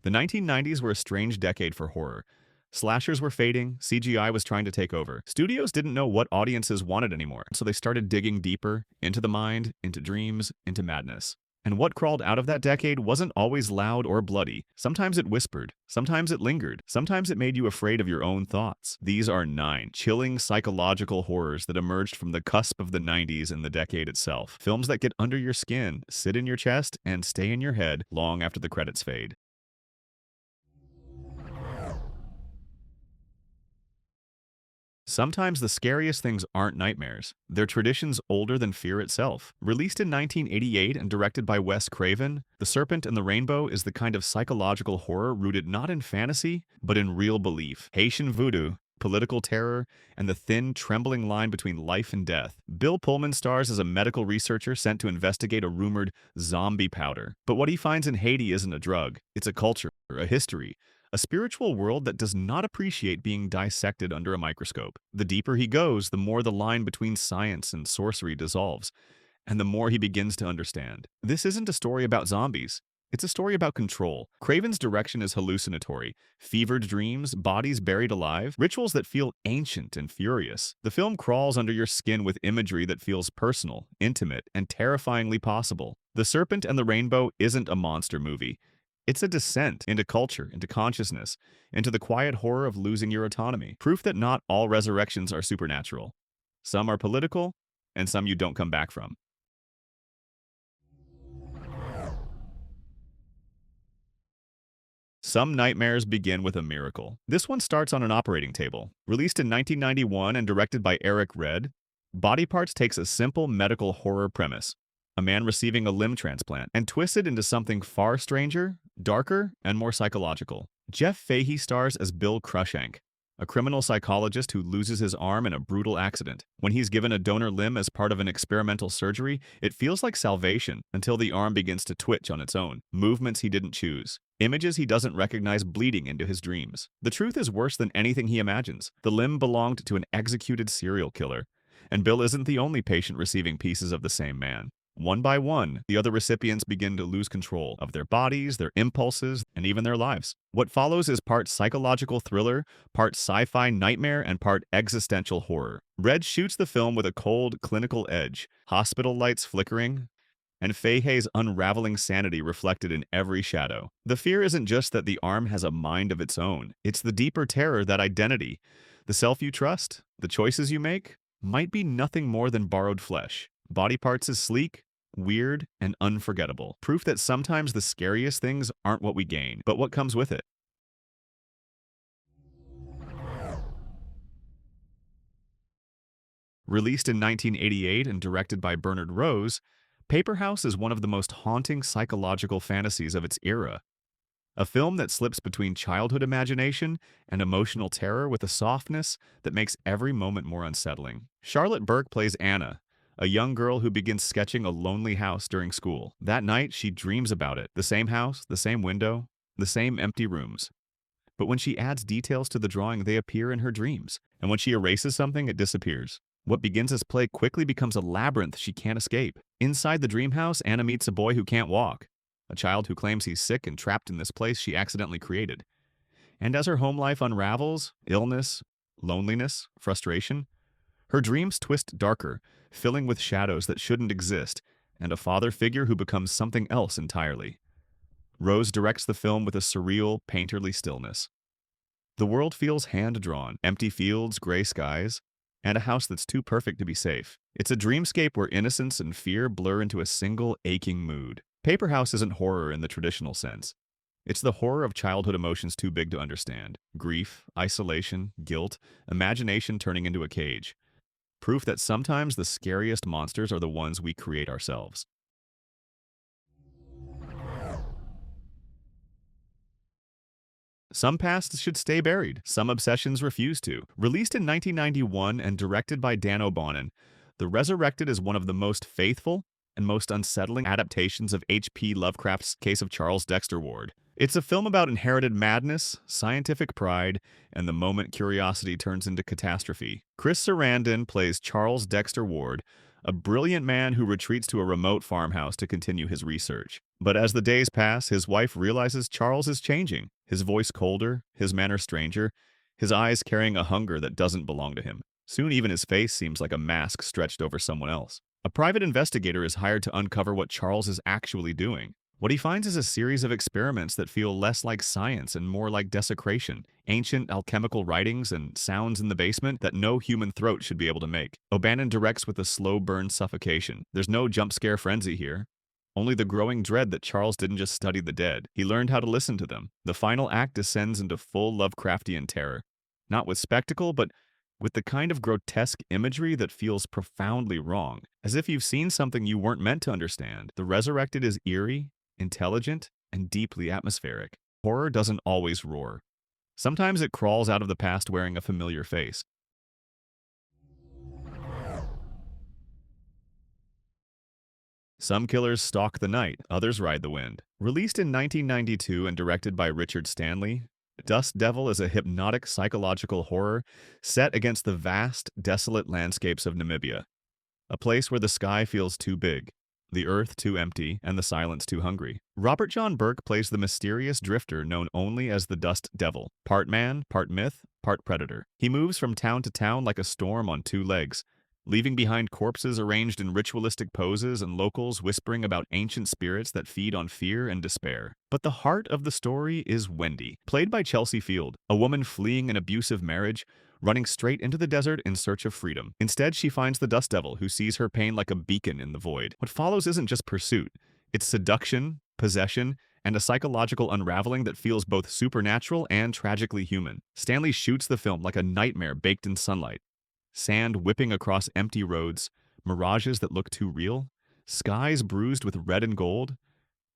The 1990s were a strange decade for horror. Slashers were fading, CGI was trying to take over. Studios didn't know what audiences wanted anymore, so they started digging deeper into the mind, into dreams, into madness. And what crawled out of that decade wasn't always loud or bloody. Sometimes it whispered, sometimes it lingered, sometimes it made you afraid of your own thoughts. These are 9 chilling psychological horrors that emerged from the cusp of the 90s and the decade itself. Films that get under your skin, sit in your chest, and stay in your head long after the credits fade. Sometimes the scariest things aren't nightmares. They're traditions older than fear itself. Released in 1988 and directed by Wes Craven, The Serpent and the Rainbow is the kind of psychological horror rooted not in fantasy, but in real belief. Haitian Vodou, political terror, and the thin, trembling line between life and death. Bill Pullman stars as a medical researcher sent to investigate a rumored zombie powder. But what he finds in Haiti isn't a drug. It's a culture, a history, a spiritual world that does not appreciate being dissected under a microscope. The deeper he goes, the more the line between science and sorcery dissolves, and the more he begins to understand. This isn't a story about zombies. It's a story about control. Craven's direction is hallucinatory. Fevered dreams, bodies buried alive, rituals that feel ancient and furious. The film crawls under your skin with imagery that feels personal, intimate, and terrifyingly possible. The Serpent and the Rainbow isn't a monster movie. It's a descent into culture, into consciousness, into the quiet horror of losing your autonomy. Proof that not all resurrections are supernatural. Some are political, and some you don't come back from. Some nightmares begin with a miracle. This one starts on an operating table. Released in 1991 and directed by Eric Red, Body Parts takes a simple medical horror premise, a man receiving a limb transplant, and twists it into something far stranger, darker, and more psychological. Jeff Fahey stars as Bill Crushank, a criminal psychologist who loses his arm in a brutal accident. When he's given a donor limb as part of an experimental surgery, it feels like salvation until the arm begins to twitch on its own. Movements he didn't choose. Images he doesn't recognize bleeding into his dreams. The truth is worse than anything he imagines. The limb belonged to an executed serial killer, and Bill isn't the only patient receiving pieces of the same man. One by one, the other recipients begin to lose control of their bodies, their impulses, and even their lives. What follows is part psychological thriller, part sci-fi nightmare, and part existential horror. Red shoots the film with a cold, clinical edge, hospital lights flickering, and Fahey's unraveling sanity reflected in every shadow. The fear isn't just that the arm has a mind of its own. It's the deeper terror that identity, the self you trust, the choices you make, might be nothing more than borrowed flesh. Body Parts is sleek, weird, and unforgettable. Proof that sometimes the scariest things aren't what we gain, but what comes with it. Released in 1988 and directed by Bernard Rose, Paperhouse is one of the most haunting psychological fantasies of its era. A film that slips between childhood imagination and emotional terror with a softness that makes every moment more unsettling. Charlotte Burke plays Anna, a young girl who begins sketching a lonely house during school. That night, she dreams about it. The same house, the same window, the same empty rooms. But when she adds details to the drawing, they appear in her dreams. And when she erases something, it disappears. What begins as play quickly becomes a labyrinth she can't escape. Inside the dream house, Anna meets a boy who can't walk, a child who claims he's sick and trapped in this place she accidentally created. And as her home life unravels, illness, loneliness, frustration, her dreams twist darker, filling with shadows that shouldn't exist, and a father figure who becomes something else entirely. Rose directs the film with a surreal, painterly stillness. The world feels hand-drawn, empty fields, gray skies, and a house that's too perfect to be safe. It's a dreamscape where innocence and fear blur into a single, aching mood. Paperhouse isn't horror in the traditional sense. It's the horror of childhood emotions too big to understand. Grief, isolation, guilt, imagination turning into a cage. Proof that sometimes the scariest monsters are the ones we create ourselves. Some pasts should stay buried. Some obsessions refuse to. Released in 1991 and directed by Dan O'Bannon, The Resurrected is one of the most faithful and most unsettling adaptations of H.P. Lovecraft's Case of Charles Dexter Ward. It's a film about inherited madness, scientific pride, and the moment curiosity turns into catastrophe. Chris Sarandon plays Charles Dexter Ward, a brilliant man who retreats to a remote farmhouse to continue his research. But as the days pass, his wife realizes Charles is changing, his voice colder, his manner stranger, his eyes carrying a hunger that doesn't belong to him. Soon even his face seems like a mask stretched over someone else. A private investigator is hired to uncover what Charles is actually doing. What he finds is a series of experiments that feel less like science and more like desecration, ancient alchemical writings and sounds in the basement that no human throat should be able to make. O'Bannon directs with a slow burn suffocation. There's no jump scare frenzy here. Only the growing dread that Charles didn't just study the dead. He learned how to listen to them. The final act descends into full Lovecraftian terror. Not with spectacle, but with the kind of grotesque imagery that feels profoundly wrong, as if you've seen something you weren't meant to understand. The Resurrected is eerie, intelligent, and deeply atmospheric. Horror doesn't always roar. Sometimes it crawls out of the past wearing a familiar face. Some killers stalk the night, others ride the wind. Released in 1992 and directed by Richard Stanley, Dust Devil is a hypnotic psychological horror set against the vast, desolate landscapes of Namibia. A place where the sky feels too big, the earth too empty, and the silence too hungry. Robert John Burke plays the mysterious drifter known only as the Dust Devil, part man, part myth, part predator. He moves from town to town like a storm on two legs, leaving behind corpses arranged in ritualistic poses and locals whispering about ancient spirits that feed on fear and despair. But the heart of the story is Wendy, played by Chelsea Field, a woman fleeing an abusive marriage, running straight into the desert in search of freedom. Instead, she finds the Dust Devil, who sees her pain like a beacon in the void. What follows isn't just pursuit, it's seduction, possession, and a psychological unraveling that feels both supernatural and tragically human. Stanley shoots the film like a nightmare baked in sunlight. Sand whipping across empty roads, mirages that look too real, skies bruised with red and gold.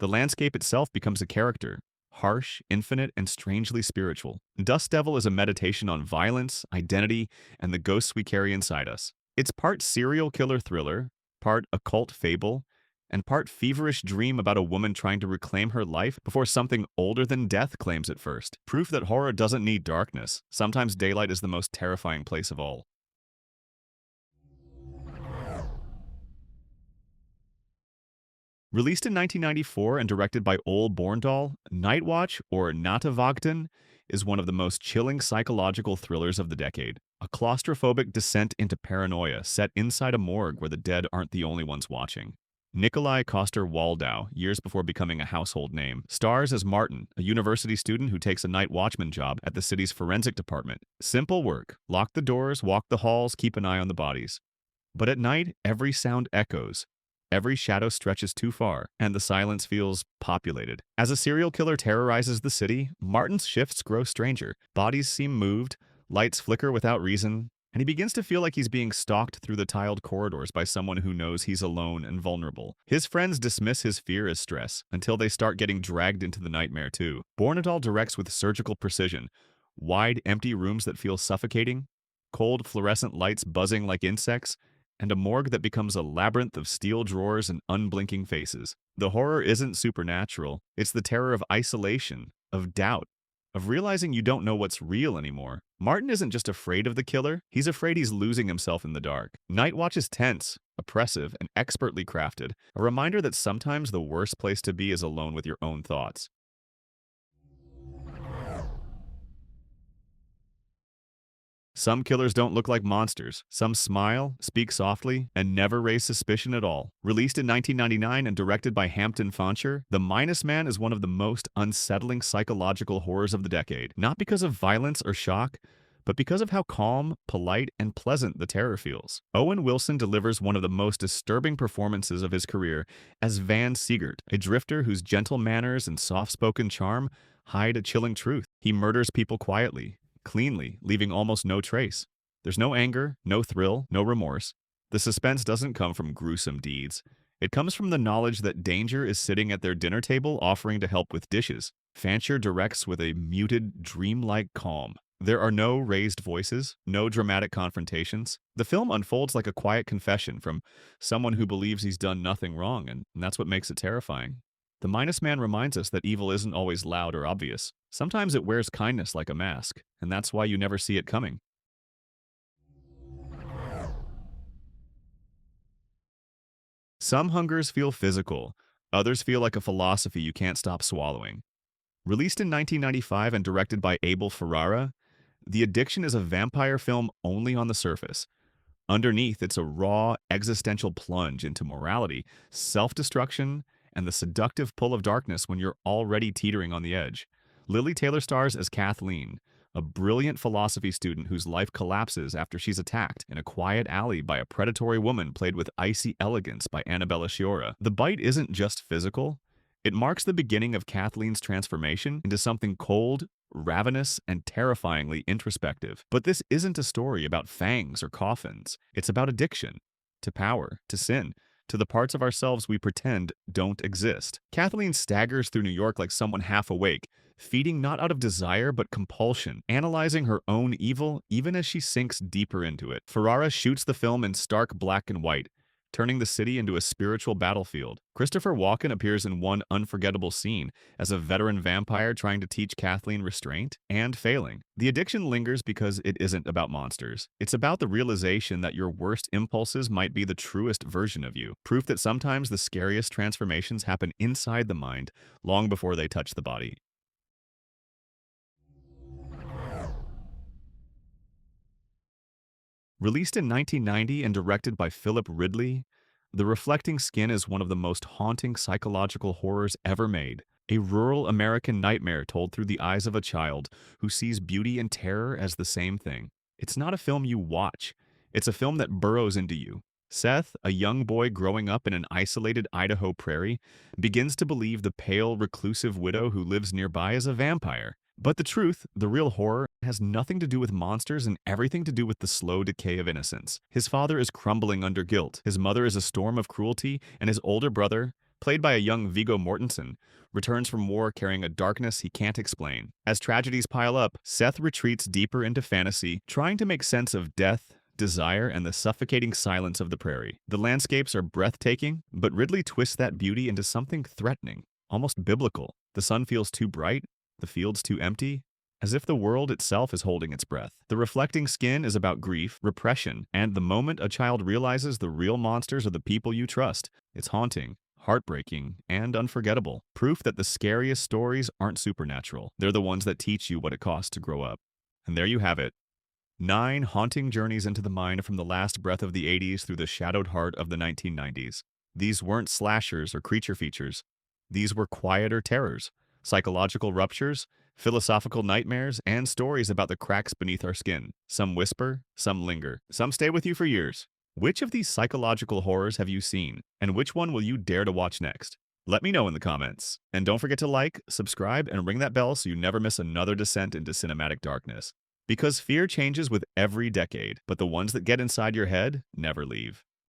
The landscape itself becomes a character, harsh, infinite, and strangely spiritual. Dust Devil is a meditation on violence, identity, and the ghosts we carry inside us. It's part serial killer thriller, part occult fable, and part feverish dream about a woman trying to reclaim her life before something older than death claims it first. Proof that horror doesn't need darkness. Sometimes daylight is the most terrifying place of all. Released in 1994 and directed by Ole Borndahl, Nightwatch, or Nattevagten, is one of the most chilling psychological thrillers of the decade. A claustrophobic descent into paranoia set inside a morgue where the dead aren't the only ones watching. Nikolai Coster-Waldau, years before becoming a household name, stars as Martin, a university student who takes a night watchman job at the city's forensic department. Simple work: lock the doors, walk the halls, keep an eye on the bodies. But at night, every sound echoes. Every shadow stretches too far, and the silence feels populated. As a serial killer terrorizes the city, Martin's shifts grow stranger. Bodies seem moved, lights flicker without reason, and he begins to feel like he's being stalked through the tiled corridors by someone who knows he's alone and vulnerable. His friends dismiss his fear as stress, until they start getting dragged into the nightmare too. Borndahl directs with surgical precision. Wide, empty rooms that feel suffocating, cold fluorescent lights buzzing like insects, and a morgue that becomes a labyrinth of steel drawers and unblinking faces. The horror isn't supernatural. It's the terror of isolation, of doubt, of realizing you don't know what's real anymore. Martin isn't just afraid of the killer, he's afraid he's losing himself in the dark. Nightwatch is tense, oppressive, and expertly crafted, a reminder that sometimes the worst place to be is alone with your own thoughts. Some killers don't look like monsters. Some smile, speak softly, and never raise suspicion at all. Released in 1999 and directed by Hampton Fancher, The Minus Man is one of the most unsettling psychological horrors of the decade. Not because of violence or shock, but because of how calm, polite, and pleasant the terror feels. Owen Wilson delivers one of the most disturbing performances of his career as Van Siegert, a drifter whose gentle manners and soft-spoken charm hide a chilling truth. He murders people quietly, cleanly, leaving almost no trace. There's no anger, no thrill, no remorse. The suspense doesn't come from gruesome deeds. It comes from the knowledge that danger is sitting at their dinner table offering to help with dishes. Fancher directs with a muted, dreamlike calm. There are no raised voices, no dramatic confrontations. The film unfolds like a quiet confession from someone who believes he's done nothing wrong, and that's what makes it terrifying. The Minus Man reminds us that evil isn't always loud or obvious. Sometimes it wears kindness like a mask, and that's why you never see it coming. Some hungers feel physical, others feel like a philosophy you can't stop swallowing. Released in 1995 and directed by Abel Ferrara, The Addiction is a vampire film only on the surface. Underneath, it's a raw, existential plunge into morality, self-destruction, and the seductive pull of darkness when you're already teetering on the edge. Lily Taylor stars as Kathleen, a brilliant philosophy student whose life collapses after she's attacked in a quiet alley by a predatory woman played with icy elegance by Annabella Sciorra. The bite isn't just physical. It marks the beginning of Kathleen's transformation into something cold, ravenous, and terrifyingly introspective. But this isn't a story about fangs or coffins. It's about addiction, to power, to sin, to the parts of ourselves we pretend don't exist. Kathleen staggers through New York like someone half awake, feeding not out of desire but compulsion, analyzing her own evil even as she sinks deeper into it. Ferrara shoots the film in stark black and white, turning the city into a spiritual battlefield. Christopher Walken appears in one unforgettable scene as a veteran vampire trying to teach Kathleen restraint and failing. The addiction lingers because it isn't about monsters. It's about the realization that your worst impulses might be the truest version of you, proof that sometimes the scariest transformations happen inside the mind long before they touch the body. Released in 1990 and directed by Philip Ridley, The Reflecting Skin is one of the most haunting psychological horrors ever made. A rural American nightmare told through the eyes of a child who sees beauty and terror as the same thing. It's not a film you watch. It's a film that burrows into you. Seth, a young boy growing up in an isolated Idaho prairie, begins to believe the pale, reclusive widow who lives nearby is a vampire. But the truth, the real horror, has nothing to do with monsters and everything to do with the slow decay of innocence. His father is crumbling under guilt, his mother is a storm of cruelty, and his older brother, played by a young Viggo Mortensen, returns from war carrying a darkness he can't explain. As tragedies pile up, Seth retreats deeper into fantasy, trying to make sense of death, desire, and the suffocating silence of the prairie. The landscapes are breathtaking, but Ridley twists that beauty into something threatening, almost biblical. The sun feels too bright, the fields too empty, as if the world itself is holding its breath. The Reflecting Skin is about grief, repression, and the moment a child realizes the real monsters are the people you trust. It's haunting, heartbreaking, and unforgettable. Proof that the scariest stories aren't supernatural. They're the ones that teach you what it costs to grow up. And there you have it. 9 haunting journeys into the mind from the last breath of the 80s through the shadowed heart of the 1990s. These weren't slashers or creature features. These were quieter terrors, psychological ruptures, philosophical nightmares, and stories about the cracks beneath our skin. Some whisper, some linger, some stay with you for years. Which of these psychological horrors have you seen, and which one will you dare to watch next? Let me know in the comments. And don't forget to like, subscribe, and ring that bell so you never miss another descent into cinematic darkness. Because fear changes with every decade, but the ones that get inside your head never leave.